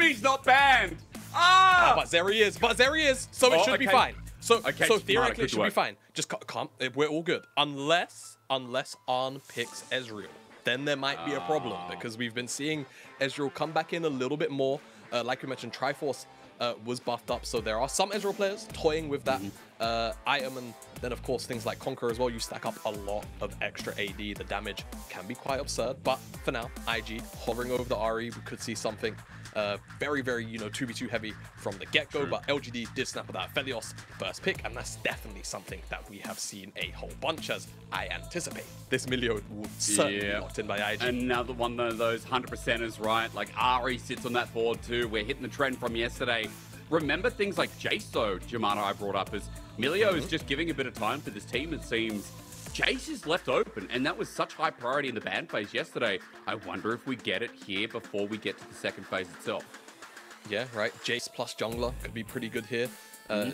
Zeri's not banned. Ah! But Zeri is. So it should be fine. So theoretically it should be fine. Just calm. We're all good. Unless Arn picks Ezreal. Then there might be a problem because we've been seeing Ezreal come back in a little bit more. Like we mentioned, Triforce was buffed up, so there are some Ezreal players toying with that item, and then of course things like Conqueror as well. You stack up a lot of extra AD. The damage can be quite absurd, but for now, IG hovering over the RE, we could see something very, very, 2v2 heavy from the get-go, but LGD did snap with that Felios first pick, and that's definitely something that we have seen a whole bunch, as I anticipate. This Milio would certainly be locked in by IG. Another one of those 100%ers, right? Like Ari sits on that board too. We're hitting the trend from yesterday. Remember things like Jace, though, Jamada, I brought up, as Milio is just giving a bit of time for this team, it seems. Jace is left open, and that was such high priority in the ban phase yesterday. I wonder if we get it here before we get to the second phase itself. Yeah, right. Jace plus jungler could be pretty good here.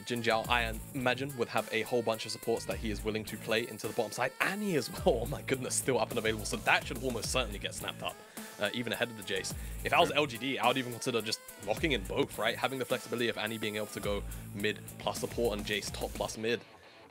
Jin Jiao, I imagine, would have a whole bunch of supports that he is willing to play into the bottom side. Annie as well. Oh my goodness, still up and available. So that should almost certainly get snapped up, even ahead of the Jace. If I was LGD, I would even consider just locking in both, right? Having the flexibility of Annie being able to go mid plus support and Jace top plus mid.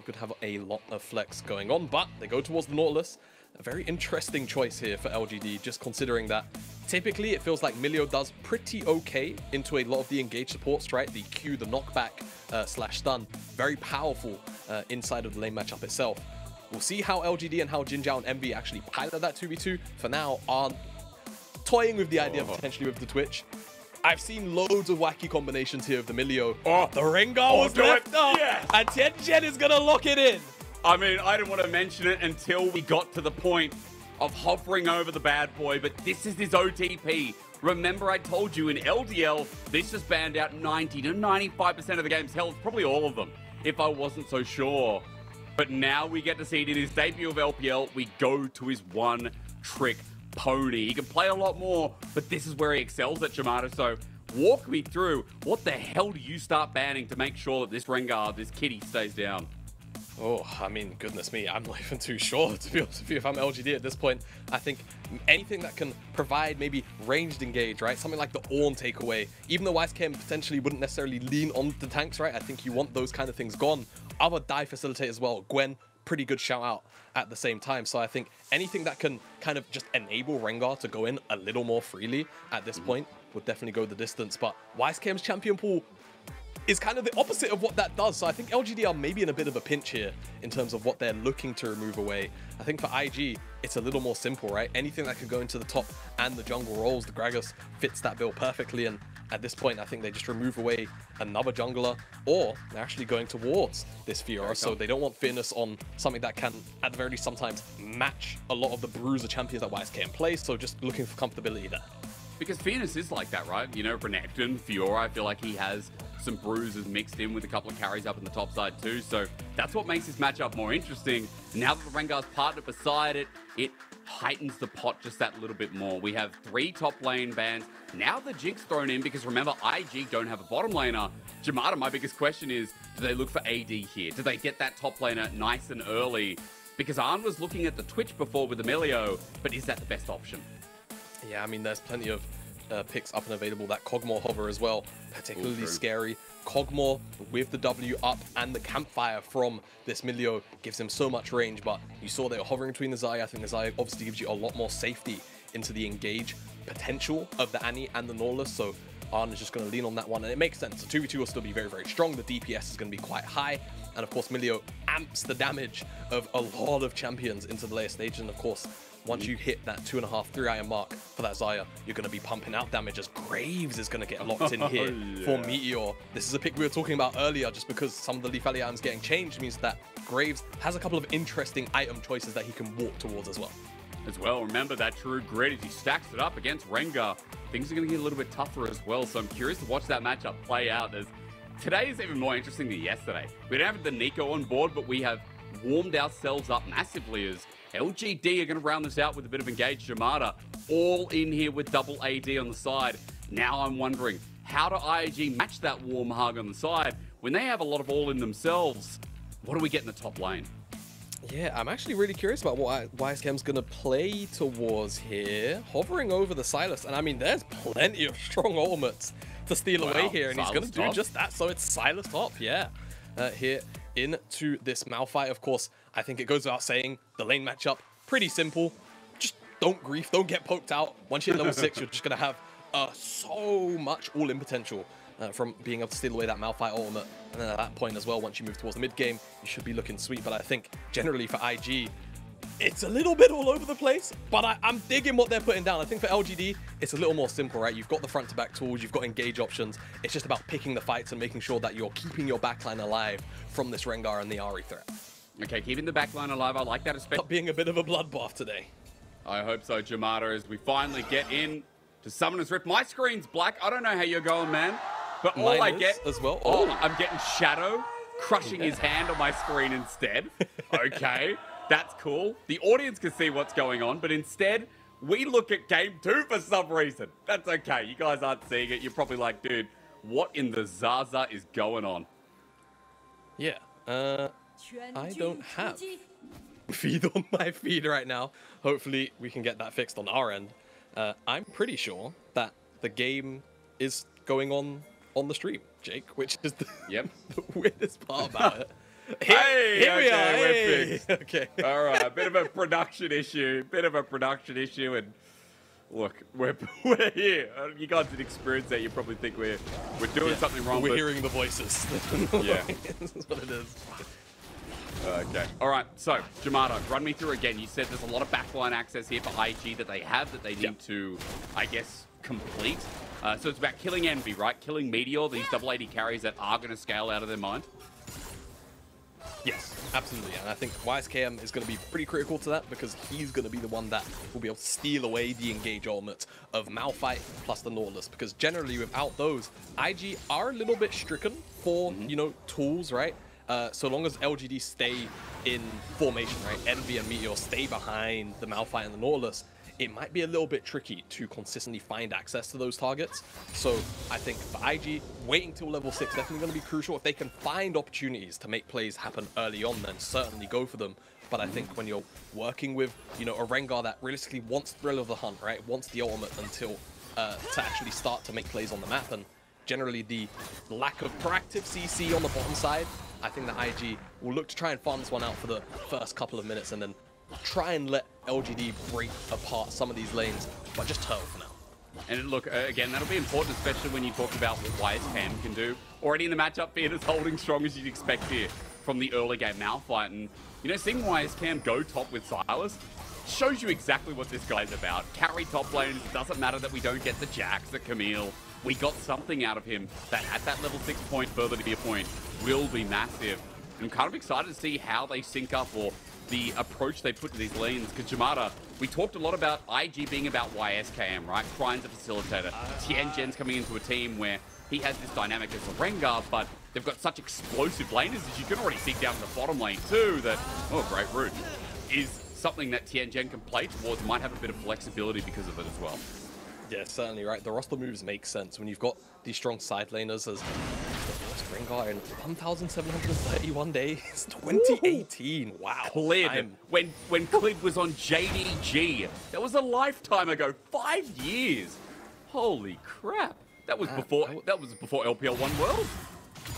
Could have a lot of flex going on, but they go towards the Nautilus. A very interesting choice here for LGD, just considering that typically it feels like Milio does pretty okay into a lot of the engaged supports, right? The Q, the knockback slash stun, very powerful inside of the lane matchup itself. We'll see how LGD and how Jin Jiao and Envy actually pilot that 2v2. For now, aren't toying with the idea potentially with the Twitch. I've seen loads of wacky combinations here of the Milio. The Rengar was left up, and Tianjin is gonna lock it in. I mean, I didn't want to mention it until we got to the point of hovering over the bad boy, but this is his OTP. Remember, I told you in LDL, this has banned out 90 to 95% of the game's health, probably all of them, if I wasn't so sure. But now we get to see it in his debut of LPL. We go to his one-trick pony. He can play a lot more, but this is where he excels at, Jamada. So walk me through, what the hell do you start banning to make sure that this Rengar, this kitty, stays down? Oh, I mean, goodness me, I'm not even too sure, to be honest with you. If I'm LGD at this point, I think anything that can provide maybe ranged engage, right? Something like the Ornn takeaway. Even though WiseCam potentially wouldn't necessarily lean on the tanks, right? I think you want those kind of things gone. Other die facilitate as well. Gwen, pretty good shout out at the same time. So I think anything that can kind of just enable Rengar to go in a little more freely at this point would definitely go the distance. But WiseCam's champion pool is kind of the opposite of what that does. So I think LGD are maybe in a bit of a pinch here in terms of what they're looking to remove away. I think for IG, it's a little more simple, right? Anything that can go into the top and the jungle roles, the Gragas fits that bill perfectly. And at this point, I think they just remove away another jungler, or they're actually going towards this Fiora. So they don't want Fitness on something that can, at the very least, sometimes match a lot of the bruiser champions that WiseCam plays. So just looking for comfortability there. Because Fenix is like that, right? You know, Renekton, Fiora, I feel like he has some bruises mixed in with a couple of carries up in the top side too. So that's what makes this matchup more interesting. Now that the Rengar's partnered beside it, it heightens the pot just that little bit more. We have 3 top lane bans. Now the Jinx thrown in because remember, IG don't have a bottom laner. Jamada, my biggest question is, do they look for AD here? Do they get that top laner nice and early? Because Arn was looking at the Twitch before with Emilio, but is that the best option? Yeah, I mean, there's plenty of picks up and available. That Kog'Maw hover as well, particularly scary. Kog'Maw with the W up and the campfire from this Milio gives him so much range, but you saw they were hovering between the Xayah. I think the Xayah obviously gives you a lot more safety into the engage potential of the Annie and the Nautilus, so Arn is just going to lean on that one, and it makes sense. The 2v2 will still be very, very strong. The DPS is going to be quite high, and of course Milio amps the damage of a lot of champions into the later stage, and of course once you hit that 2.5, 3 iron mark for that Xayah, you're going to be pumping out damage as Graves is going to get locked in here for Meteor. This is a pick we were talking about earlier, just because some of the lethality items getting changed means that Graves has a couple of interesting item choices that he can walk towards as well. Remember that true grid as he stacks it up against Rengar. Things are going to get a little bit tougher as well, so I'm curious to watch that matchup play out, as today is even more interesting than yesterday. We don't have the Nico on board, but we have warmed ourselves up massively as LGD are going to round this out with a bit of engaged Jamada, all in here with double AD on the side. Now I'm wondering, how do IG match that warm hug on the side when they have a lot of all in themselves? What do we get in the top lane? Yeah, I'm actually really curious about what WiseCam's going to play towards here. Hovering over the Sylas, and I mean, there's plenty of strong ultimates to steal away Wow, here, and he's going to do Sylas just that. So it's Sylas top, yeah. Here into this Malphite, of course, I think it goes without saying, the lane matchup, pretty simple. Just don't grief, don't get poked out. Once you hit level 6, you're just going to have so much all-in potential from being able to steal away that Malphite ultimate. And then at that point as well, once you move towards the mid-game, you should be looking sweet. But I think generally for IG, it's a little bit all over the place, but I'm digging what they're putting down. I think for LGD, it's a little more simple, right? You've got the front-to-back tools, you've got engage options. It's just about picking the fights and making sure that you're keeping your backline alive from this Rengar and the Ahri threat. Okay, keeping the backline alive. I like that, especially. But being a bit of a bloodbath today. I hope so, Jamada, as we finally get in to Summoner's Rift. My screen's black. I don't know how you're going, man. But all I get as well. Oh, I'm getting Shadow crushing his hand on my screen instead. Okay. That's cool. The audience can see what's going on, but instead, we look at game 2 for some reason. That's okay. You guys aren't seeing it. You're probably like, dude, what in the Zaza is going on? Yeah. I don't have feed on my feed right now. Hopefully, we can get that fixed on our end. I'm pretty sure that the game is going on the stream, Jake, which is the, the weirdest part about it. Here we are. We're fixed. Okay. All right. A bit of a production issue. And look, we're here. You guys didn't experience that. You probably think we're doing something wrong. We're hearing the voices. Yeah. This is what it is. Okay. All right. So, Jamada, run me through again. You said there's a lot of backline access here for IG that they have that they need to, I guess, complete. So it's about killing Envy, right? Killing Meteor, these double AD carries that are going to scale out of their mind. Yes, absolutely. And I think YSKM is going to be pretty critical to that because he's going to be the one that will be able to steal away the engage ultimate of Malphite plus the Nautilus. Because generally without those, IG are a little bit stricken for, you know, tools, right? So long as LGD stay in formation, right? Envy and Meteor stay behind the Malphite and the Nautilus, it might be a little bit tricky to consistently find access to those targets. So I think for IG, waiting till level 6 definitely going to be crucial. If they can find opportunities to make plays happen early on, then certainly go for them. But I think when you're working with, you know, a Rengar that realistically wants Thrill of the Hunt, right, wants the ultimate until to actually start to make plays on the map, and generally the lack of proactive CC on the bottom side, I think that IG will look to try and farm this one out for the first couple of minutes and then try and let LGD break apart some of these lanes, but just turtle for now. And look, again, that'll be important, especially when you talk about what YSKM can do. Already in the matchup, Fiat is holding strong as you'd expect here from the early game Malphite. And, you know, seeing YSKM go top with Sylas shows you exactly what this guy's about. Carry top lane, it doesn't matter that we don't get the Jax, the Camille. We got something out of him that at that level 6 point, further to your point, will be massive. And I'm kind of excited to see how they sync up or the approach they put to these lanes. Because Jamada, we talked a lot about IG being about YSKM, right? Trying to facilitate it. Tianjin's coming into a team where he has this dynamic as a Rengar, but they've got such explosive laners, as you can already see down in the bottom lane too, that, oh, great route, is something that Tianjin can play towards, might have a bit of flexibility because of it as well. Yeah, certainly, right? The roster moves make sense when you've got these strong side laners as Rengar in 1,731 days, 2018. Wow. Clid, when Clid was on JDG, that was a lifetime ago, 5 years. Holy crap. That was before LPL 1 World.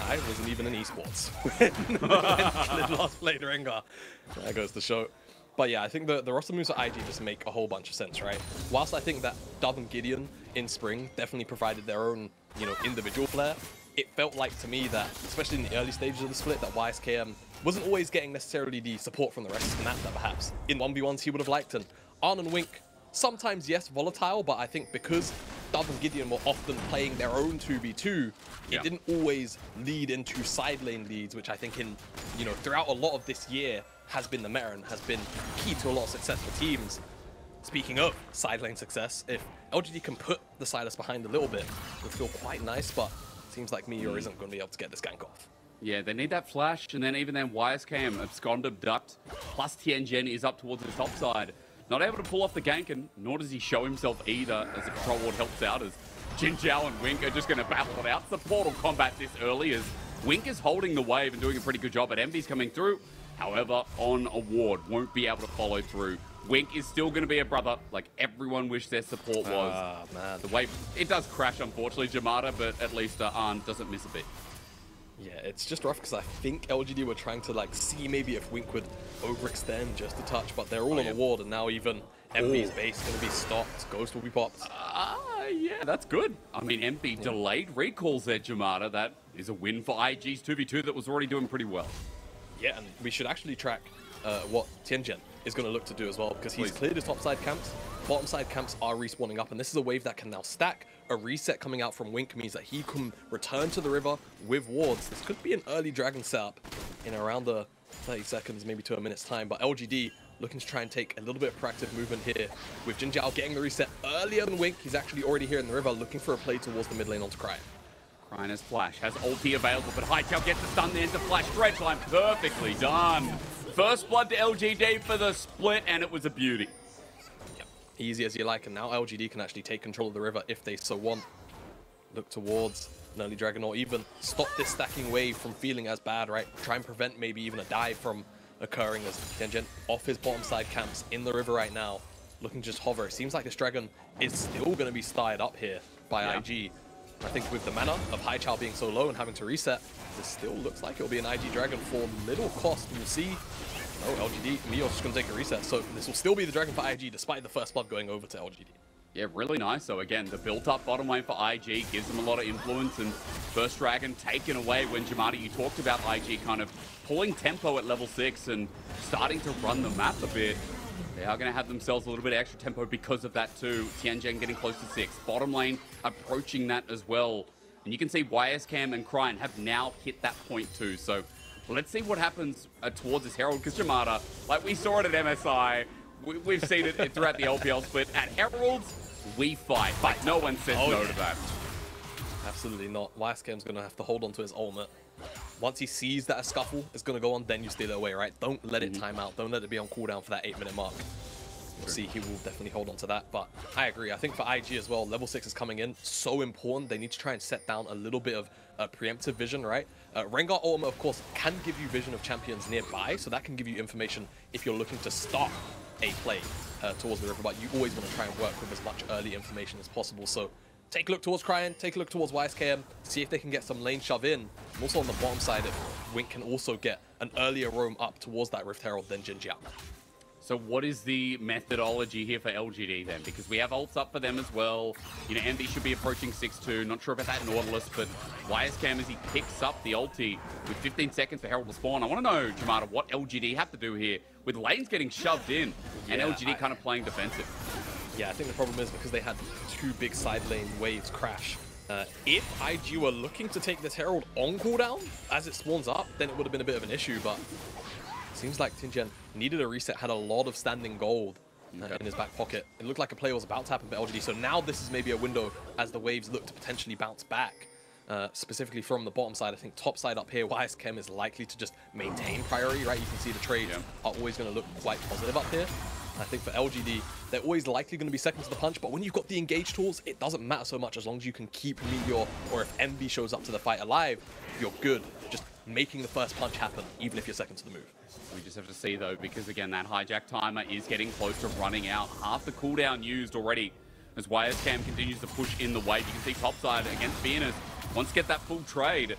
I wasn't even in esports when Clid last played Rengar. That goes to show. But yeah, I think the roster moves at IG just make a whole bunch of sense, right? Whilst I think that Dove and Gideon in Spring definitely provided their own, you know, individual flair, it felt like to me that, especially in the early stages of the split, that YSKM wasn't always getting necessarily the support from the rest of the map that perhaps in 1v1s he would have liked. And Arn and Wink, sometimes, yes, volatile, but I think because Dove and Gideon were often playing their own 2v2, it didn't always lead into side lane leads, which I think in, you know, throughout a lot of this year has been the meta and has been key to a lot of successful teams. Speaking of side lane success, if LGD can put the Sylas behind a little bit, it would feel quite nice, but seems like Meteor isn't going to be able to get this gank off. Yeah, they need that flash, and then even then YSKM abscond, abduct, plus Tianjin is up towards the top side. Not able to pull off the gank, and nor does he show himself either as the control ward helps out, as Jin Zhao and Wink are just going to battle it out. The Portal combat this early as Wink is holding the wave and doing a pretty good job, but Envy's coming through. However, on a ward, won't be able to follow through Wink is still going to be a brother, like everyone wished their support was. Ah, man. The way it does crash, unfortunately, Jamada, but at least Arn doesn't miss a bit. Yeah, it's just rough because I think LGD were trying to like see maybe if Wink would overextend just a touch, but they're all on the ward, and now even MB's base is going to be stopped. Ghost will be popped. Yeah, that's good. I mean, MB delayed recalls there, Jamada. That is a win for IG's 2v2 that was already doing pretty well. Yeah, and we should actually track what Tianjin is going to look to do as well, because he's cleared his topside camps. Bottom side camps are respawning up, and this is a wave that can now stack. A reset coming out from Wink means that he can return to the river with wards. This could be an early dragon setup in around the 30 seconds, maybe to a minute's time, but LGD looking to try and take a little bit of proactive movement here with Jin Jiao getting the reset earlier than Wink. He's actually already here in the river looking for a play towards the mid lane onto Cryan. Cryan has flash, has ulti available, but Haichao gets the stun. There's the flash dredge line, perfectly done. First blood to LGD for the split, and it was a beauty. Yep. Easy as you like, and now LGD can actually take control of the river if they so want. Look towards an early dragon, or even stop this stacking wave from feeling as bad, right? Try and prevent maybe even a dive from occurring as Tianjin off his bottom side camps in the river right now, looking to just hover. It seems like this dragon is still going to be started up here by IG. I think with the mana of Haichao being so low and having to reset, this still looks like it'll be an IG dragon for little cost. We'll see. Oh, LGD, Mio's just going to take a reset, so this will still be the dragon for IG despite the first blood going over to LGD. Yeah, really nice. So again, the built-up bottom lane for IG gives them a lot of influence, and first dragon taken away when Jamada, you talked about IG kind of pulling tempo at level 6 and starting to run the map a bit. They are going to have themselves a little bit of extra tempo because of that too. Tianjin getting close to 6. Bottom lane approaching that as well. And you can see YSCam and Cryan have now hit that point too. So let's see what happens towards this Herald, because Jamada, like we saw it at MSI, we've seen it throughout the LPL split. At Heralds, we fight. Like, no one says no to that. Absolutely not. YSCam's going to have to hold on to his ultimate. Once he sees that a scuffle is going to go on, then you steal it away, right? Don't let it time out. Don't let it be on cooldown for that 8-minute mark. We'll see, he will definitely hold on to that. But I agree. I think for IG as well, level 6 is coming in. So important. They need to try and set down a little bit of preemptive vision, right? Rengar ultimate, of course, can give you vision of champions nearby. So that can give you information if you're looking to stop a play towards the river. But you always want to try and work with as much early information as possible. So take a look towards Cryan, take a look towards YSKM, see if they can get some lane shove in. And also on the bottom side, if Wink can also get an earlier roam up towards that Rift Herald than Jin Jiao. So what is the methodology here for LGD then? Because we have ults up for them as well. You know, Envy should be approaching 6-2. Not sure about that Nautilus, but YSCam as he picks up the ulti with 15 seconds for Herald to spawn. I want to know, Jamada, what LGD have to do here with lanes getting shoved in and LGD kind of playing defensive. Yeah, I think the problem is because they had two big side lane waves crash. If IG were looking to take this Herald on cooldown as it spawns up, then it would have been a bit of an issue, but seems like Tianjin needed a reset, had a lot of standing gold in his back pocket. It looked like a play was about to happen for LGD, so now this is maybe a window as the waves look to potentially bounce back. Specifically from the bottom side, I think top side up here, YSChem is likely to just maintain priority, right? You can see the trades are always going to look quite positive up here. I think for LGD, they're always likely going to be second to the punch, but when you've got the engage tools, it doesn't matter so much as long as you can keep Meteor, or if Envy shows up to the fight alive, you're good. Just making the first punch happen, even if you're second to the move. We just have to see though, because again, that hijack timer is getting close to running out. Half the cooldown used already as YSCam continues to push in the wave. You can see topside against Venus wants to get that full trade.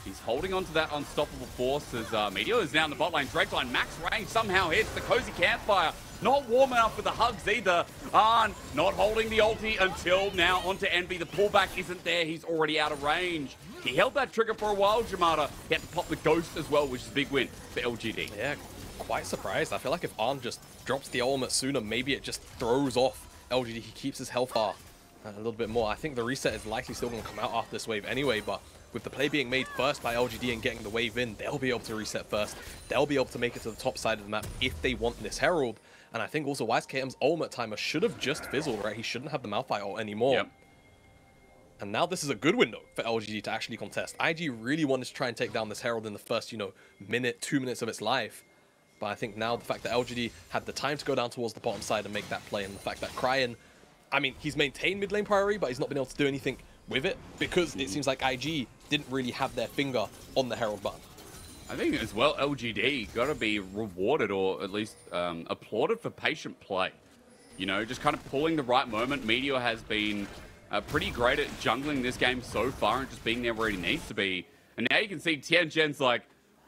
He's holding on to that unstoppable force as Meteor is now in the bot lane. Dredge line, max range, somehow hits the cozy campfire. Not warm enough with the hugs either. Arn not holding the ulti until now onto Envy. The pullback isn't there. He's already out of range. He held that trigger for a while, Jamada. He had to pop the ghost as well, which is a big win for LGD. Yeah, quite surprised. I feel like if Arn just drops the ultimate sooner, maybe it just throws off LGD. He keeps his health bar a little bit more. I think the reset is likely still going to come out after this wave anyway, but with the play being made first by LGD and getting the wave in, they'll be able to reset first. They'll be able to make it to the top side of the map if they want this Herald. And I think also YSKM's ultimate timer should have just fizzled, right? He shouldn't have the Malphite ult anymore. Yep. And now this is a good window for LGD to actually contest. IG really wanted to try and take down this Herald in the first, minute, 2 minutes of its life. But I think now the fact that LGD had the time to go down towards the bottom side and make that play, and the fact that Cryan, I mean, he's maintained mid lane priority, but he's not been able to do anything with it because it seems like IG didn't really have their finger on the Herald button. I think as well, LGD got to be rewarded or at least applauded for patient play. You know, just kind of pulling the right moment. Meteor has been pretty great at jungling this game so far and just being there where he needs to be. And now you can see Tianjin's like,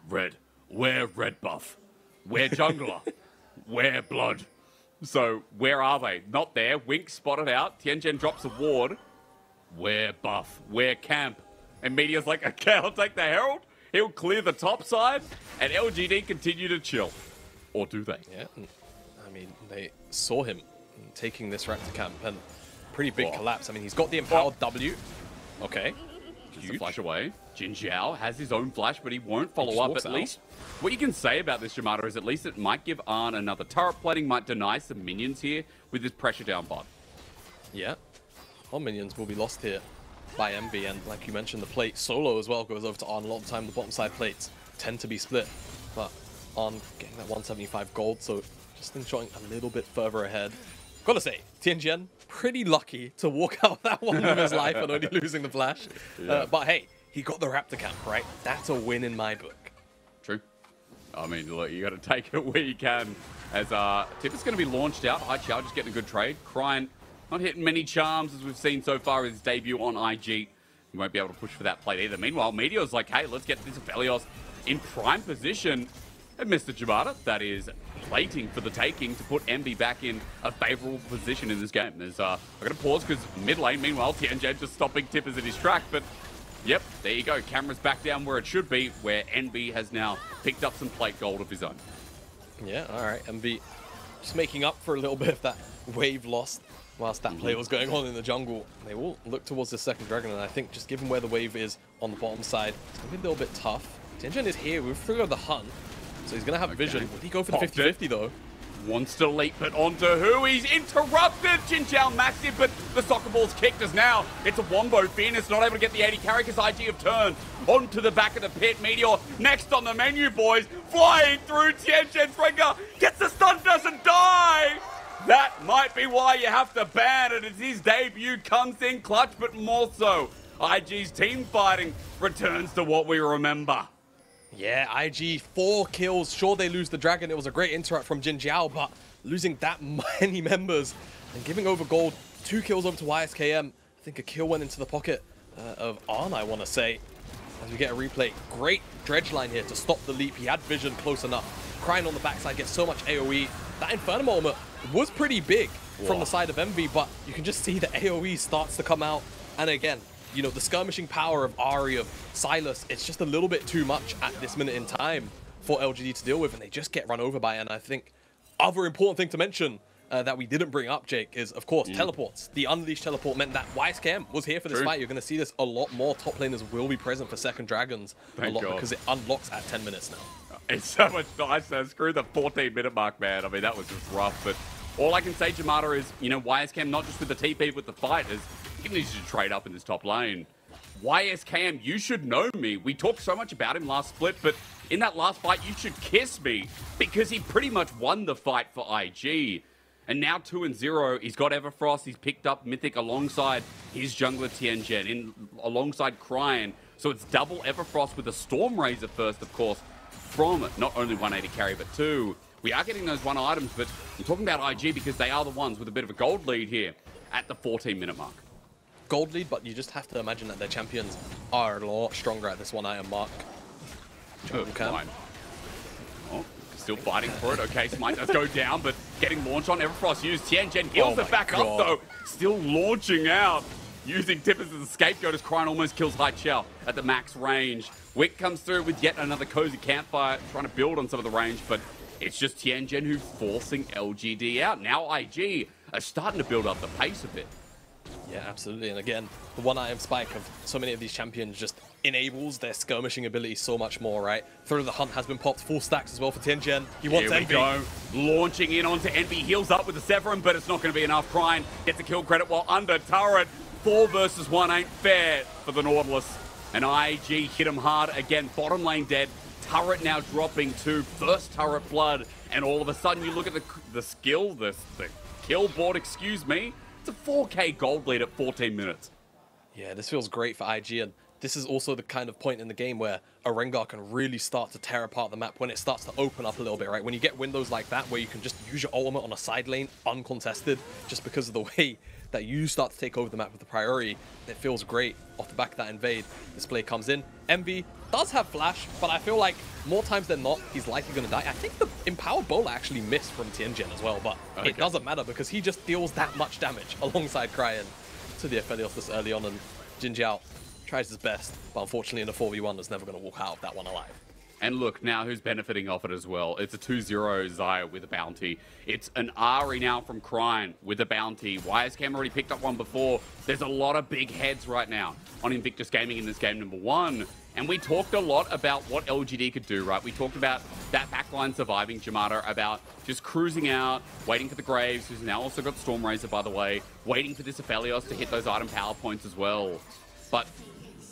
red, we're red buff. We're jungler. We're blood. So where are they? Not there. Wink spotted out. Tianjin drops a ward. We're buff. We're camp. And Meteor's like, okay, I'll take the Herald. He'll clear the top side. And LGD continue to chill. Or do they? Yeah. I mean, they saw him taking this Raptor camp and pretty big collapse. I mean, he's got the empowered W. Okay. Just a flash away. Jin Zhao has his own flash, but he won't follow up. At least what you can say about this Jamada is at least it might give Arn another turret plating, might deny some minions here with this pressure down bot. Yeah. All minions will be lost here by Envy, and like you mentioned, the plate solo as well goes over to Arn. A lot of the time the bottom side plates tend to be split, but Arn getting that 175 gold, so just showing a little bit further ahead. Gotta say, Tianjin, pretty lucky to walk out that one of his life and only losing the flash. Yeah. But hey, he got the Raptor camp, right? That's a win in my book. True. I mean, look, you got to take it where you can. As Tip is going to be launched out. Haiqiao just getting a good trade. Cryin not hitting many charms as we've seen so far with his debut on IG. He won't be able to push for that plate either. Meanwhile, Meteor's like, hey, let's get this Aphelios in prime position. And Mr. Jamada, that is plating for the taking to put Envy back in a favorable position in this game. There's I'm going to pause because mid lane, meanwhile, Tianjin just stopping Tippers in his track. But yep, there you go. Camera's back down where it should be, where Envy has now picked up some plate gold of his own. Yeah, all right. Envy just making up for a little bit of that wave lost whilst that play was going on in the jungle. They will look towards the second dragon, and I think just given where the wave is on the bottom side, it's going to be a little bit tough. Tianjin is here. We've figured out the hunt, so he's going to have vision. Would he go for the 50-50 though? Wants to leap, but onto who? He's interrupted! Jin Zhao massive, but the soccer ball's kicked us now. It's a Wombo. Fierce not able to get the 80 carry because IG have turned onto the back of the pit. Meteor next on the menu, boys. Flying through Tianjin's ringer. Gets the stun, doesn't die! That might be why you have to ban it as his debut comes in clutch, but more so. IG's team fighting returns to what we remember. Yeah, IG, 4 kills. Sure, they lose the dragon. It was a great interrupt from Jin Zhao, but losing that many members and giving over gold, 2 kills over to YSKM. I think a kill went into the pocket of Arn, I want to say, as we get a replay. Great dredge line here to stop the leap. He had vision close enough. Cryin on the backside gets so much AoE. That Inferno moment was pretty big from the side of Envy, but you can just see the AoE starts to come out. And again, you know, the skirmishing power of Ahri, of Sylas, it's just a little bit too much at this minute in time for LGD to deal with, and they just get run over by it. And I think other important thing to mention that we didn't bring up, Jake, is, of course, teleports. The Unleashed teleport meant that YSKM was here for this fight. You're going to see this a lot more. Top laners will be present for second dragons a lot because it unlocks at 10 minutes now. It's so much nicer. Screw the 14-minute mark, man. I mean, that was just rough. But all I can say, Jamada, is, you know, YSKM, not just with the TP, with the fight, is he needs to trade up in this top lane. YSKM, you should know me. We talked so much about him last split, but in that last fight, you should kiss me because he pretty much won the fight for IG. And now 2-0, he's got Everfrost, he's picked up Mythic alongside his jungler Tianjin, alongside Cryin. So it's double Everfrost with a Storm Razor first, of course, from not only 180 carry, but 2. We are getting those 1 items, but I'm talking about IG because they are the ones with a bit of a gold lead here at the 14-minute mark. Gold lead, but you just have to imagine that their champions are a lot stronger at this 1 item mark. Fine. Oh, still fighting for it. Okay, Smite does go down, but getting launched on Everfrost used. Tianjin heals it back up, though. Still launching out. Using Tippers as a scapegoat as Cryin almost kills Haiqiao at the max range. Wick comes through with yet another cozy campfire, trying to build on some of the range, but it's just Tianjin who's forcing LGD out. Now IG are starting to build up the pace a bit. Yeah, absolutely. And again, the 1 item spike of so many of these champions just enables their skirmishing ability so much more, right? Through the hunt has been popped, full stacks as well for Tianjin. He wants Envy. Here we go. Launching in onto Envy, heals up with the Severin, but it's not going to be enough. Cryin gets a kill credit while under turret. 4 versus 1 ain't fair for the Nautilus. And IG hit him hard again. Bottom lane dead. Turret now dropping to first turret blood. And all of a sudden you look at the skill, the kill board, excuse me. It's a 4K gold lead at 14 minutes. Yeah, this feels great for IG, and this is also the kind of point in the game where a Rengar can really start to tear apart the map when it starts to open up a little bit, right? When you get windows like that where you can just use your ultimate on a side lane uncontested just because of the way that you start to take over the map with the priority, it feels great. Off the back of that invade, this play comes in. Envy does have flash, but I feel like more times than not, he's likely going to die. I think the Empowered Bowler actually missed from Tianjin as well, but it doesn't matter because he just deals that much damage alongside Cryan to the Aphelios this early on, and Jin Jiao tries his best, but unfortunately in a 4v1 is never going to walk out of that one alive. And look, now who's benefiting off it as well? It's a 2-0 Xayah with a bounty. It's an Ahri now from Cryan with a bounty. YSKM already picked up one before. There's a lot of big heads right now on Invictus Gaming in this game number 1. And we talked a lot about what LGD could do, right? We talked about that backline surviving Jamada, about just cruising out, waiting for the Graves, who's now also got Stormrazor, by the way, waiting for this Aphelios to hit those item power points as well. But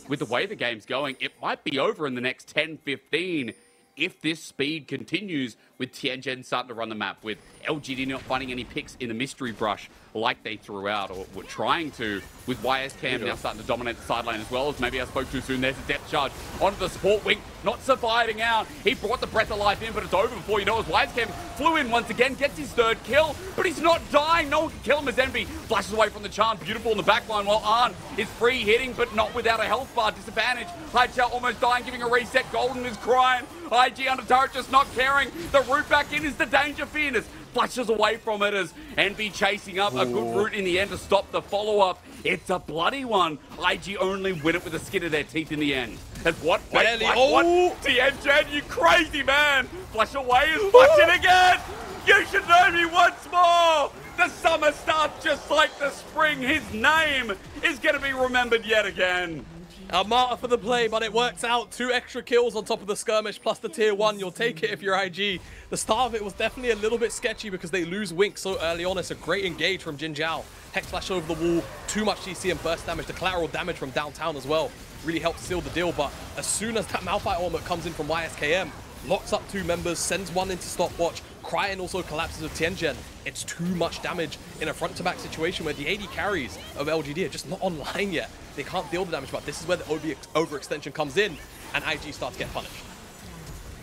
with the way the game's going, it might be over in the next 10-15 if this speed continues, with Tianjin starting to run the map, with LGD not finding any picks in the mystery brush like they threw out or were trying to, with YSKM now starting to dominate the sideline as well. As maybe I spoke too soon. There's a depth charge onto the support wing, not surviving out. He brought the breath of life in, but it's over before you know it. YSKM flew in once again, gets his 3rd kill, but he's not dying. No one can kill him as Envy flashes away from the charm. Beautiful in the backline while Arn is free hitting, but not without a health bar disadvantage. Haichao almost dying, giving a reset. Golden is crying. IG under turret, just not caring. The route back in is the danger. Fearness flashes away from it as Envy chasing up. A good route in the end to stop the follow-up. It's a bloody one. IG only win it with the skin of their teeth in the end. As what? Wait, what? Tianjin, you crazy man! Flash away and flash it again! You should know me once more! The summer starts just like the spring. His name is going to be remembered yet again. A martyr for the play, but it works out. 2 extra kills on top of the skirmish plus the tier 1. You'll take it if you're IG. The start of it was definitely a little bit sketchy because they lose Wink so early on. It's a great engage from Jin Jiao. Hex Flash over the wall, too much CC and burst damage. The collateral damage from downtown as well really helped seal the deal, but as soon as that Malphite ultimate comes in from YSKM, locks up 2 members, sends one into stopwatch. Cryan also collapses with Tianjin. It's too much damage in a front-to-back situation where the AD carries of LGD are just not online yet. They can't deal the damage, but this is where the overextension comes in, and IG starts to get punished.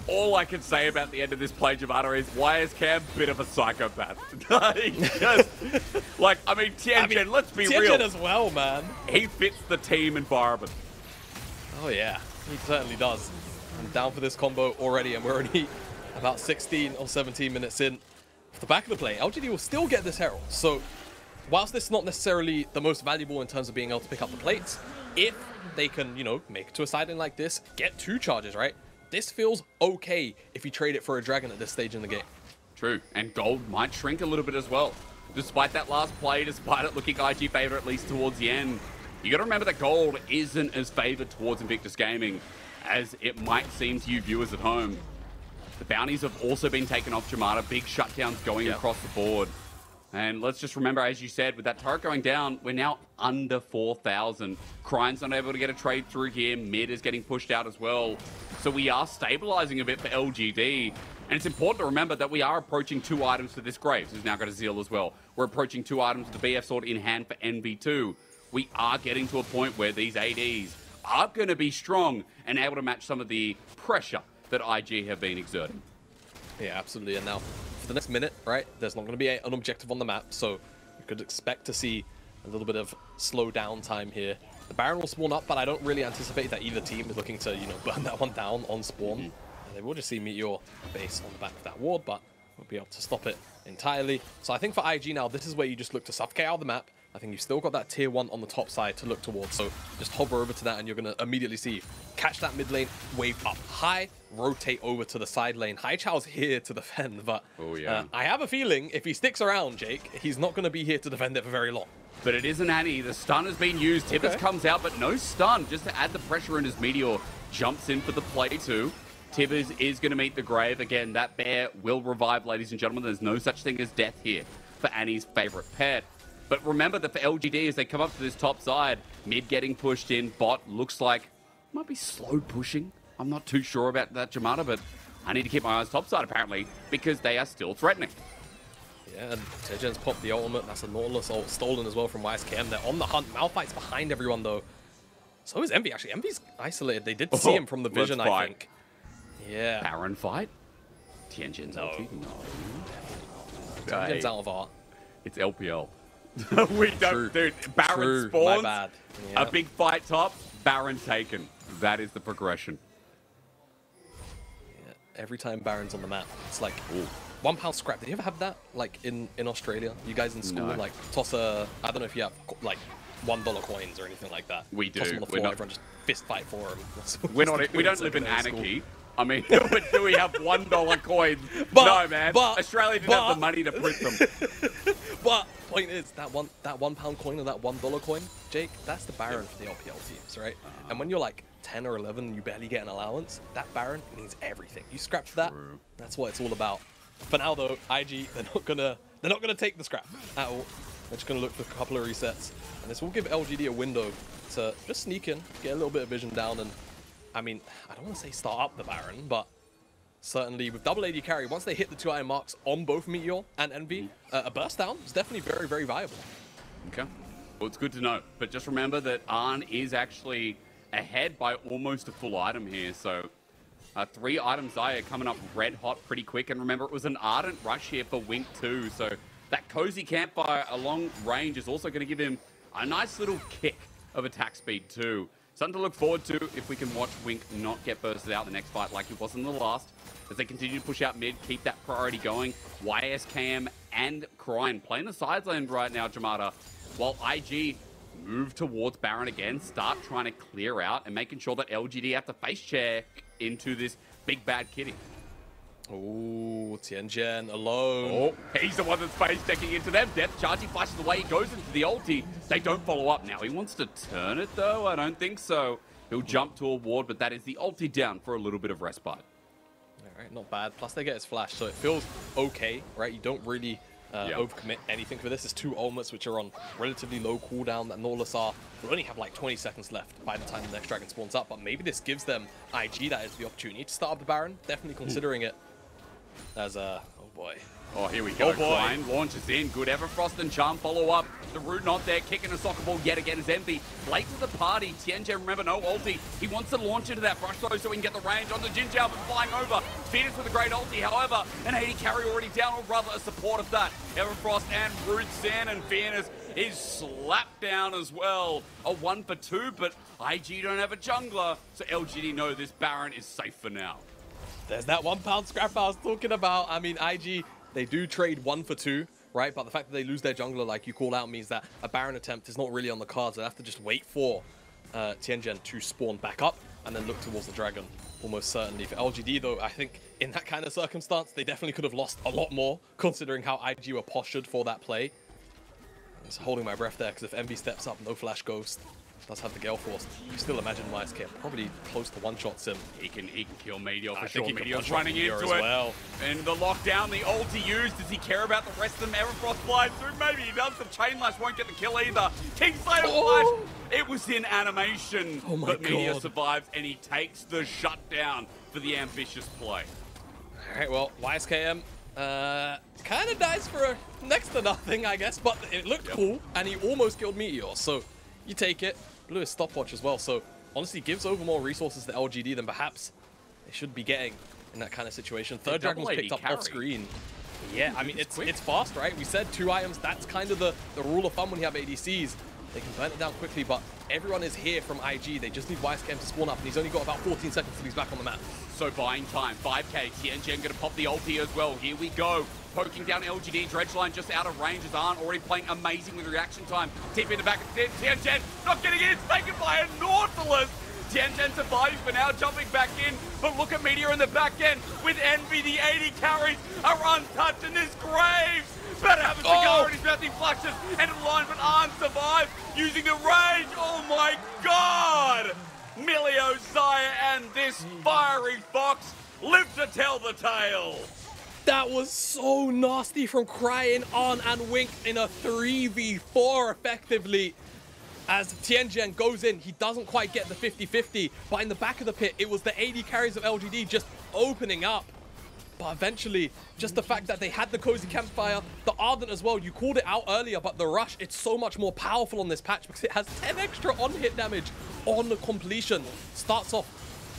All I can say about the end of this play, Jamada, is YSKM, bit of a psychopath. He just, like, I mean, Tianjin, let's be real. Tianjin as well, man. He fits the team environment. Oh, yeah, he certainly does. I'm down for this combo already, and we're already about 16 or 17 minutes in. Off the back of the play, LGD will still get this Herald. So, whilst this is not necessarily the most valuable in terms of being able to pick up the plates, if they can, you know, make it to a side lane like this, get 2 charges, right? This feels okay if you trade it for a dragon at this stage in the game. True, and gold might shrink a little bit as well. Despite that last play, despite it looking IG favor at least towards the end, you got to remember that gold isn't as favored towards Invictus Gaming as it might seem to you viewers at home. The bounties have also been taken off Jamada, big shutdowns going across the board. And let's just remember, as you said, with that turret going down, we're now under 4,000. Cryan's not able to get a trade through here. Mid is getting pushed out as well. So we are stabilizing a bit for LGD. And it's important to remember that we are approaching 2 items for this Graves, who's now got a Zeal as well. We're approaching 2 items with the BF Sword in hand for NV2. We are getting to a point where these ADs are going to be strong and able to match some of the pressure that IG have been exerting. Yeah, absolutely. And now, for the next minute, right, there's not going to be an objective on the map, so you could expect to see a little bit of slow down time here. The Baron will spawn up, but I don't really anticipate that either team is looking to, you know, burn that one down on spawn. And they will just see Meteor base on the back of that ward, but won't be able to stop it entirely. So I think for IG now, this is where you just look to suffocate out of the map. I think you've still got that tier 1 on the top side to look towards, so just hover over to that and you're going to immediately see, catch that mid lane, wave up high, rotate over to the side lane. Haichao's here to defend, but I have a feeling if he sticks around, Jake, he's not going to be here to defend it for very long. But it isn't Annie. The stun has been used. Tibbetts comes out, but no stun, just to add the pressure in as Meteor jumps in for the play too. Tibbetts is going to meet the Grave. Again, that bear will revive, ladies and gentlemen. There's no such thing as death here for Annie's favorite pet. But remember that for LGD, as they come up to this top side, mid getting pushed in, bot looks like might be slow pushing. I'm not too sure about that, Jamada, but I need to keep my eyes top side, apparently, because they are still threatening. Yeah, and Tianjin's popped the ultimate. That's a Nautilus ult stolen as well from YSKM. They're on the hunt. Malphite's behind everyone, though. So is Envy, actually. Envy's isolated. They did see him from the vision, I think. Yeah. Baron fight? Tianjin's No. ulti? No. Tianjin's out of art. It's LPL. We don't, True. dude. Baron True. spawns. My bad. A Yeah. big fight top. Baron taken. That is the progression. Yeah. Every time Baron's on the map, it's like Ooh. £1 scrap. Did you ever have that? Like in Australia? You guys in school No. like toss a, I don't know if you have like $1 coins or anything like that. We do. Toss them on the We're floor, not- everyone just fist fight for them. We don't live in anarchy. I mean, do we have $1 coins? But- No, man. but- Australia didn't have the money to print them. But point is that £1 coin or that $1 coin, Jake, that's the Baron for the LPL teams, right? And when you're like 10 or 11 and you barely get an allowance, that Baron means everything. You scratch that, that's what it's all about. For now though, IG, they're not gonna take the scrap at all. They're just gonna look for a couple of resets, and this will give LGD a window to just sneak in, get a little bit of vision down, and I mean, I don't want to say start up the Baron, but certainly with double AD carry, once they hit the 2 iron marks on both Meteor and Envy, a burst down is definitely very, very viable. Okay. Well, it's good to know. But just remember that Arn is actually ahead by almost a full item here. So 3 items Zaya coming up red hot pretty quick. And remember, it was an Ardent rush here for Wink too. So that cozy campfire along range is also going to give him a nice little kick of attack speed too. Something to look forward to if we can watch Wink not get bursted out the next fight like he was in the last. As they continue to push out mid, keep that priority going. YSKM and Crine playing the side lane right now, Jamada. While IG move towards Baron again, start trying to clear out and making sure that LGD have to face check into this big bad kitty. Ooh, Tianjin alone. Oh, he's the one that's face checking into them. Death charge, he flashes away, he goes into the ulti. They don't follow up now. He wants to turn it though? I don't think so. He'll jump to a ward, but that is the ulti down for a little bit of respite. All right, not bad. Plus they get his flash, so it feels okay, right? You don't really overcommit anything for this. It's 2 ultimates which are on relatively low cooldown that Norlisar will only have like 20 seconds left by the time the next dragon spawns up, but maybe this gives them IG that is the opportunity to start up the Baron. Definitely considering it as a, oh boy. Oh, here we go. Oh, boy. Klein launches in. Good Everfrost and Charm follow up. The Root not there. Kicking a soccer ball yet again is Envy. Late to the party. Tianjin, remember, no ulti. He wants to launch into that brush throw so he can get the range on the Jin Jiao, but flying over. Phoenix with a great ulti. However, an 80 carry already down, or rather a support of that. Everfrost and Root Sin and Phoenix is slapped down as well. A 1 for 2, but IG don't have a jungler. So LGD know this Baron is safe for now. There's that £1 scrap I was talking about. I mean, IG, they do trade 1 for 2, right? But the fact that they lose their jungler, like you call out, means that a Baron attempt is not really on the cards. They have to just wait for Tianjin to spawn back up and then look towards the dragon, almost certainly. For LGD, though, I think in that kind of circumstance, they definitely could have lost a lot more, considering how IG were postured for that play. I'm just holding my breath there, because if Envy steps up, no Flash Ghost, does have the Gale Force, you still imagine YSK probably close to one-shots him. He can kill Meteor for I sure. think he can Meteor's one-shot running Meteor into as it. well. And the lockdown, the ulti used. Does he care about the rest of them? Everfrost flies through. Maybe he does. The Chain Lash won't get the kill either. Kingslayer Oh! flash. It was in animation. Oh my but Meteor God. survives and he takes the shutdown for the ambitious play. All right, well, YSKM kind of dies for a next to nothing, I guess, but it looked cool, and he almost killed Meteor, so you take it. Blew his stopwatch as well, so honestly gives over more resources to LGD than perhaps they should be getting in that kind of situation. Third dragon was picked up off screen. Yeah, I mean, it's fast, right? We said 2 items. That's kind of the rule of thumb when you have ADCs. They can burn it down quickly, but everyone is here from IG. They just need YSKM to spawn up, and he's only got about 14 seconds till he's back on the map. So buying time, 5k, Tianjin going to pop the ulti as well. Here we go. Poking down LGD, Dredgeline just out of range as Arn already playing amazing with reaction time. Tip in the back of the Tianjin not getting in, it's taken by a Nautilus. Tianjin surviving for now, jumping back in, but look at Meteor in the back end with Envy. The 80 carries are untouched in this Graves. Better have a cigar in his mouth, he flushes, and in line, but Arn survives using the rage. Oh my God! Milio, Zaya, and this fiery fox live to tell the tale. That was so nasty from Crying On and Wink in a 3v4 effectively. As Tianjin goes in, he doesn't quite get the 50-50, but in the back of the pit, it was the 80 carries of LGD just opening up. But eventually, just the fact that they had the Cozy Campfire, the Ardent as well, you called it out earlier, but the Rush, it's so much more powerful on this patch because it has 10 extra on-hit damage on the completion. Starts off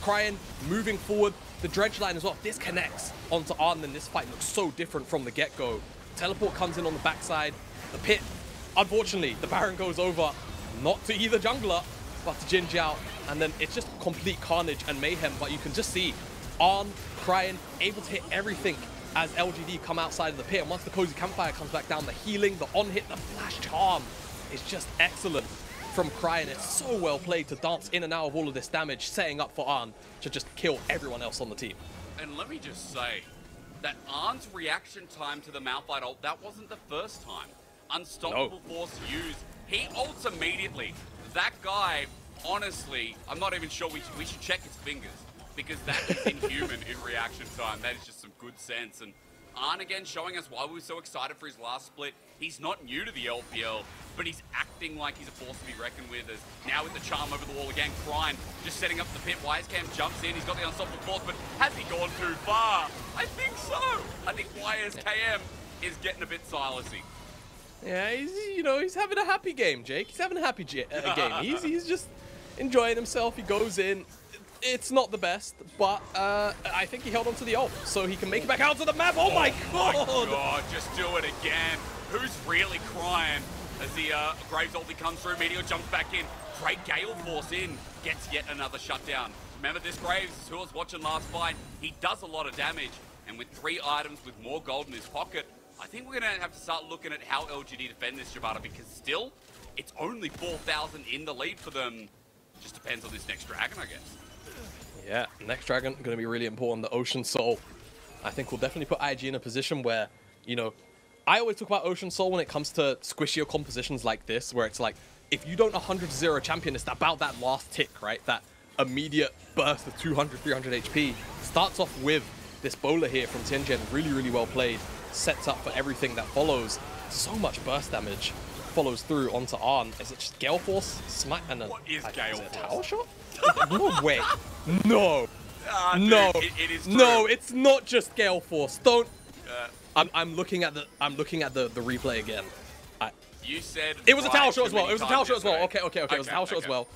Cryin, moving forward, the Dredge line as well disconnects onto Ardent, and this fight looks so different from the get-go. Teleport comes in on the backside, the pit, unfortunately, the Baron goes over, not to either jungler, but to Jin Jiao, and then it's just complete carnage and mayhem, but you can just see Arn, Cryin, able to hit everything as LGD come outside of the pit. And once the Cozy Campfire comes back down, the healing, the on-hit, the flash charm is just excellent from Cryin. It's so well played to dance in and out of all of this damage, setting up for Arn to just kill everyone else on the team. And let me just say that Arn's reaction time to the Malphite ult, that wasn't the first time. Unstoppable Force used. He ults immediately. That guy, honestly, I'm not even sure we should check his fingers, because that is inhuman in reaction time. That is just some good sense. And Arn again showing us why we were so excited for his last split. He's not new to the LPL, but he's acting like he's a force to be reckoned with. As now with the charm over the wall again, Cryin just setting up the pit. YSKM jumps in, he's got the unstoppable force, but has he gone too far? I think so. I think YSKM is getting a bit silencey. Yeah, he's having a happy game, Jake. He's having a happy game. He's just enjoying himself. He goes in. It's not the best, but I think he held on to the ult, so he can make it back out to the map. Oh my god! Oh my god, just do it again. Who's really crying as the Graves ulti comes through? Meteor jumps back in. Great Gale Force in. Gets yet another shutdown. Remember, this Graves is who I was watching last fight. He does a lot of damage, and with 3 items with more gold in his pocket, I think we're going to have to start looking at how LGD defend this, Jabata, because still, it's only 4,000 in the lead for them. Just depends on this next dragon, I guess. Yeah, next dragon going to be really important. The Ocean Soul, I think, will definitely put IG in a position where, I always talk about Ocean Soul when it comes to squishier compositions like this, where it's like, if you don't 100-0 champion, it's about that last tick, right? That immediate burst of 200, 300 HP. Starts off with this bowler here from Tianjin, really, really well played. Sets up for everything that follows. So much burst damage follows through onto Arn. Is it just Gale Force? Smite and what is Gale Force? Is it a tower shot? No way. No. Dude, no. It is true. No, it's not just Gale Force. Don't. I'm looking at the replay again. You said it was a tower shot as well. many It was a tower shot as well. times Okay. It was a tower shot as well.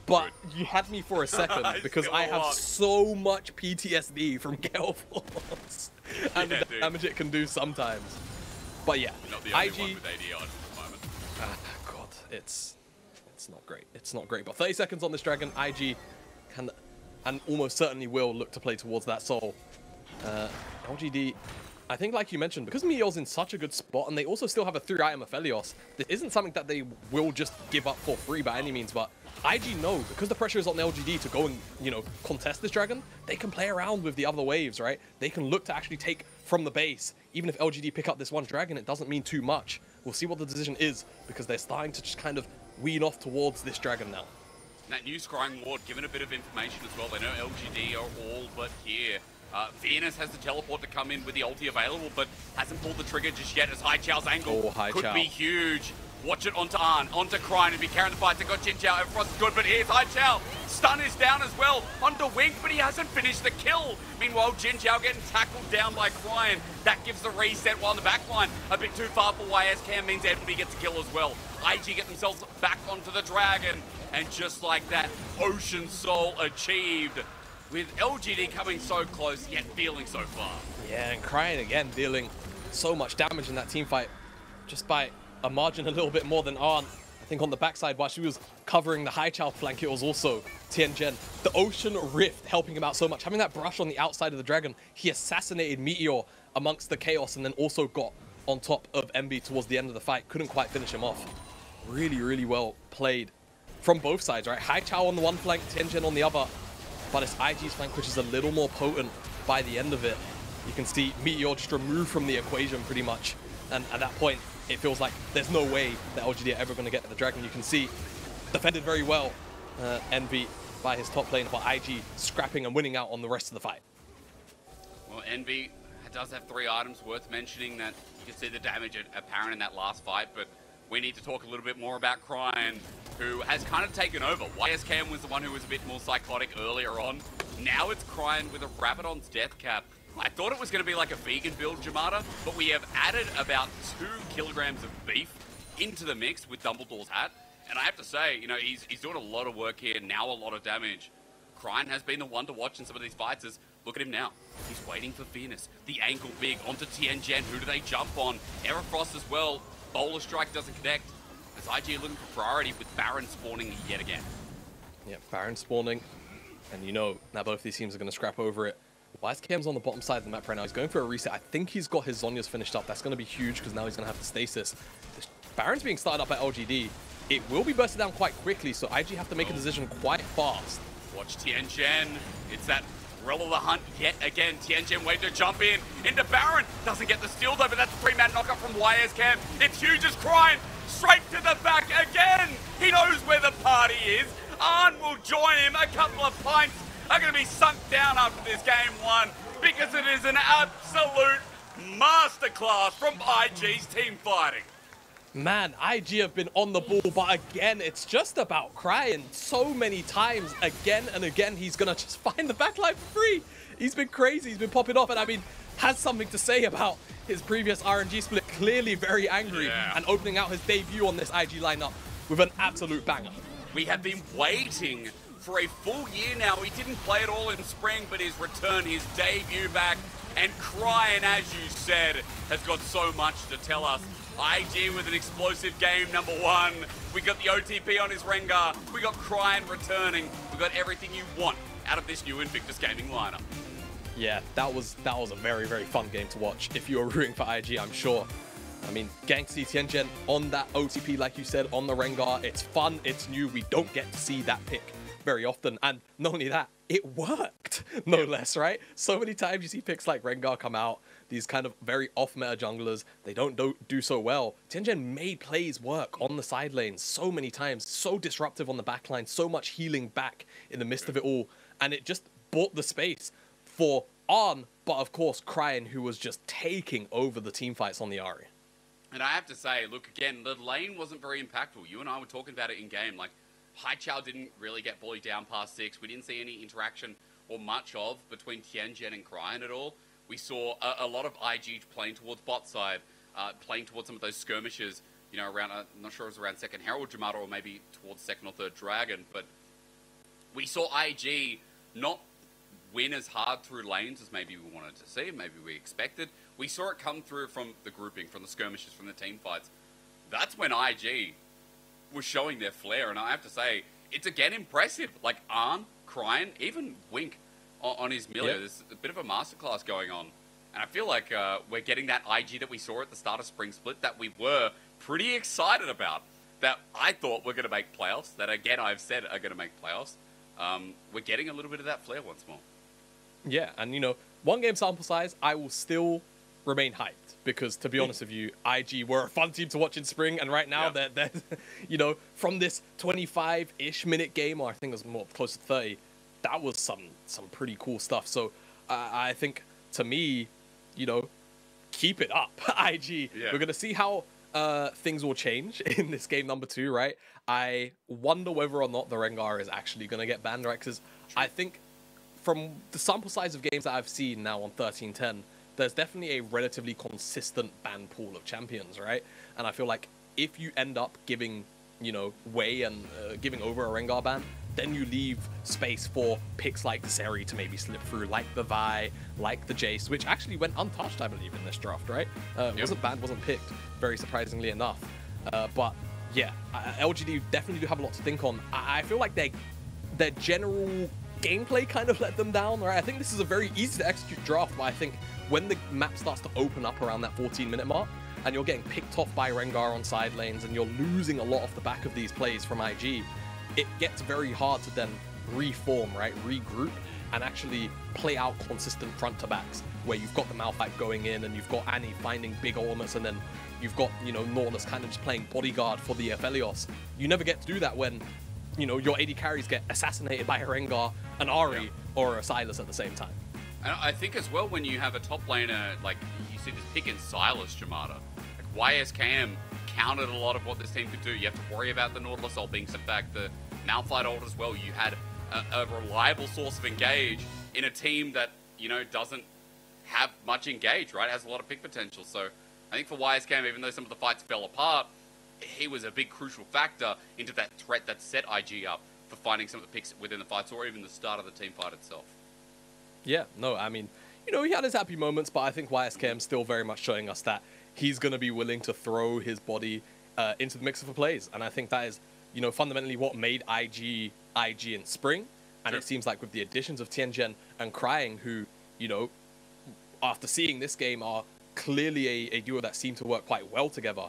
But you had me for a second because I have so much PTSD from Gale Force and the damage it can do sometimes. But yeah, Not the only IG. one with AD on at the moment. God, it's not great. It's not great. But 30 seconds on this dragon, IG can and almost certainly will look to play towards that soul. LGD, I think, like you mentioned, because Meteor's in such a good spot, and they also still have a 3-item Aphelios, this isn't something that they will just give up for free by any means, but IG know, because the pressure is on LGD to go and, contest this dragon, they can play around with the other waves, right? They can look to actually take from the base. Even if LGD pick up this one dragon, it doesn't mean too much. We'll see what the decision is, because they're starting to just kind of wean off towards this dragon now. That new Scrying Ward, given a bit of information as well. They know LGD are all but here. Venus has the teleport to come in with the ulti available, but hasn't pulled the trigger just yet as Hai Chao's angle could be huge. Watch it onto Arn, onto Cryin, and be carrying the fight. They got Jin Jiao, everyone's good, but here's Hai Chao. Stun is down as well, onto Wink, but he hasn't finished the kill. Meanwhile, Jin Jiao getting tackled down by Cryin. That gives the reset, while in the backline, a bit too far for YSKM, means Edwin gets a kill as well. IG get themselves back onto the dragon, and just like that, Ocean Soul achieved. With LGD coming so close, yet feeling so far. Yeah, and Cryin again dealing so much damage in that team fight, just by a margin a little bit more than Arn. I think on the backside, while she was covering the Hai Chao flank, it was also Tianjin. The Ocean Rift helping him out so much. Having that brush on the outside of the dragon, he assassinated Meteor amongst the chaos, and then also got on top of Envy towards the end of the fight. Couldn't quite finish him off. Really, really well played from both sides, right? Hai Chao on the one flank, Tianjin on the other. But it's IG's flank, which is a little more potent by the end of it. You can see Meteor just removed from the equation pretty much. And at that point, it feels like there's no way that LGD are ever going to get to the dragon. You can see defended very well, Envy by his top lane, but IG scrapping and winning out on the rest of the fight. Well, Envy does have 3 items worth mentioning that you can see the damage apparent in that last fight, but we need to talk a little bit more about Cryin, who has kind of taken over. YSKM was the one who was a bit more psychotic earlier on. Now it's Cryin with a Rabadon's death cap. I thought it was going to be like a vegan build, Jamada, but we have added about 2 kilograms of beef into the mix with Dumbledore's hat. And I have to say, you know, he's doing a lot of work here, now a lot of damage. Cryin has been the one to watch in some of these fights. Look at him now. He's waiting for Fearness. The angle big onto Tianjin. Who do they jump on? Aerofrost as well. Bowler Strike doesn't connect. As IG looking for priority with Baron spawning yet again. Yeah, Baron spawning. And you know, now both these teams are going to scrap over it. WiseKM's on the bottom side of the map right now. He's going for a reset. I think he's got his Zhonya's finished up. That's going to be huge because now he's going to have the stasis. This Baron's being started up by LGD. It will be bursted down quite quickly, so IG have to make a decision quite fast. Watch Tianjin. It's that thrill of the hunt yet again. Tianjin waiting to jump in. Into Baron. Doesn't get the steal though, but that's a 3-man knockup from WiseKM. It's huge as Cryin. Straight to the back again. He knows where the party is. Arn will join him. A couple of pints are going to be sunk down after this game 1 because it is an absolute masterclass from IG's team fighting. Man, IG have been on the ball, but again, it's just about Cryin so many times. Again and again, he's going to just find the backline for free. He's been crazy. He's been popping off, and I mean, has something to say about his previous RNG split. Clearly very angry and opening out his debut on this IG lineup with an absolute banger. We have been waiting for a full year now. He didn't play at all in spring, but his return, his debut back, and Cryin, as you said, has got so much to tell us. IG with an explosive game number 1. We got the OTP on his Rengar. We got Cryin returning. We got everything you want out of this new Invictus Gaming lineup. Yeah, that was a very, very fun game to watch. If you were rooting for IG, I'm sure. I mean, Gangsta Tianjin on that OTP, like you said, on the Rengar. It's fun, it's new. We don't get to see that pick very often. And not only that, it worked, no less, right? So many times you see picks like Rengar come out, these kind of very off-meta junglers, they don't do so well. Tianjin made plays work on the side lanes so many times, so disruptive on the backline, so much healing back in the midst of it all. And it just bought the space for Arn, but of course Cryin, who was just taking over the team fights on the Ahri. And I have to say, look, again, the lane wasn't very impactful. You and I were talking about it in game. Like, Haichao didn't really get bullied down past 6. We didn't see any interaction or much of between Tianjin and Cryin at all. We saw a lot of IG playing towards bot side, playing towards some of those skirmishes, you know, around, I'm not sure if it was around 2nd Herald Jamada or maybe towards 2nd or 3rd Dragon, but we saw IG not win as hard through lanes as maybe we wanted to see, maybe we expected. We saw it come through from the grouping, from the skirmishes, from the team fights. That's when IG was showing their flair, and I have to say, it's again impressive. Like Arn, Cryin, even Wink on his Millia. Yep. There's a bit of a masterclass going on. And I feel like we're getting that IG that we saw at the start of Spring Split that we were pretty excited about, that I thought were going to make playoffs, that again I've said are going to make playoffs. We're getting a little bit of that flair once more. Yeah, and you know, 1 game sample size, I will still remain hyped because, to be honest with you, IG were a fun team to watch in spring, and right now they're you know, from this 25-ish minute game, or I think it was more close to 30, that was some pretty cool stuff. So I think, to me, you know, keep it up, IG. Yeah. We're gonna see how things will change in this game number 2, right? I wonder whether or not the Rengar is actually gonna get banned, right? Because I think from the sample size of games that I've seen now on 13-10, there's definitely a relatively consistent ban pool of champions, right? And I feel like if you end up giving, you know, way and giving over a Rengar ban, then you leave space for picks like the Seri to maybe slip through, like the Vi, like the Jace, which actually went untouched, I believe, in this draft, right? Wasn't banned, wasn't picked, very surprisingly enough. But yeah, LGD definitely do have a lot to think on. I feel like their general gameplay kind of let them down, right? I think this is a very easy to execute draft, but I think when the map starts to open up around that 14-minute mark, and you're getting picked off by Rengar on side lanes, and you're losing a lot off the back of these plays from IG, it gets very hard to then reform, right? Regroup, and actually play out consistent front-to-backs, where you've got the Malphite going in, and you've got Annie finding big elements, and then you've got, you know, Nautilus kind of just playing bodyguard for the Aphelios. You never get to do that when, you know, your AD carries get assassinated by a Rengar, an Ahri, or a Sylas at the same time. And I think as well, when you have a top laner, like you see this pick in Sylas, Jamada, like YSKM countered a lot of what this team could do. You have to worry about the Nautilus ult being sent back, the Malphite ult as well. You had a reliable source of engage in a team that, you know, doesn't have much engage, right? It has a lot of pick potential. So I think for YSCam, even though some of the fights fell apart, he was a big crucial factor into that threat that set IG up for finding some of the picks within the fights or even the start of the team fight itself. Yeah, no, I mean, you know, he had his happy moments, but I think YSKM still very much showing us that he's going to be willing to throw his body into the mix for plays. And I think that is, you know, fundamentally what made IG in spring. And Sure. It seems like with the additions of Tianjin and Crying, who, you know, after seeing this game are clearly a duo that seem to work quite well together,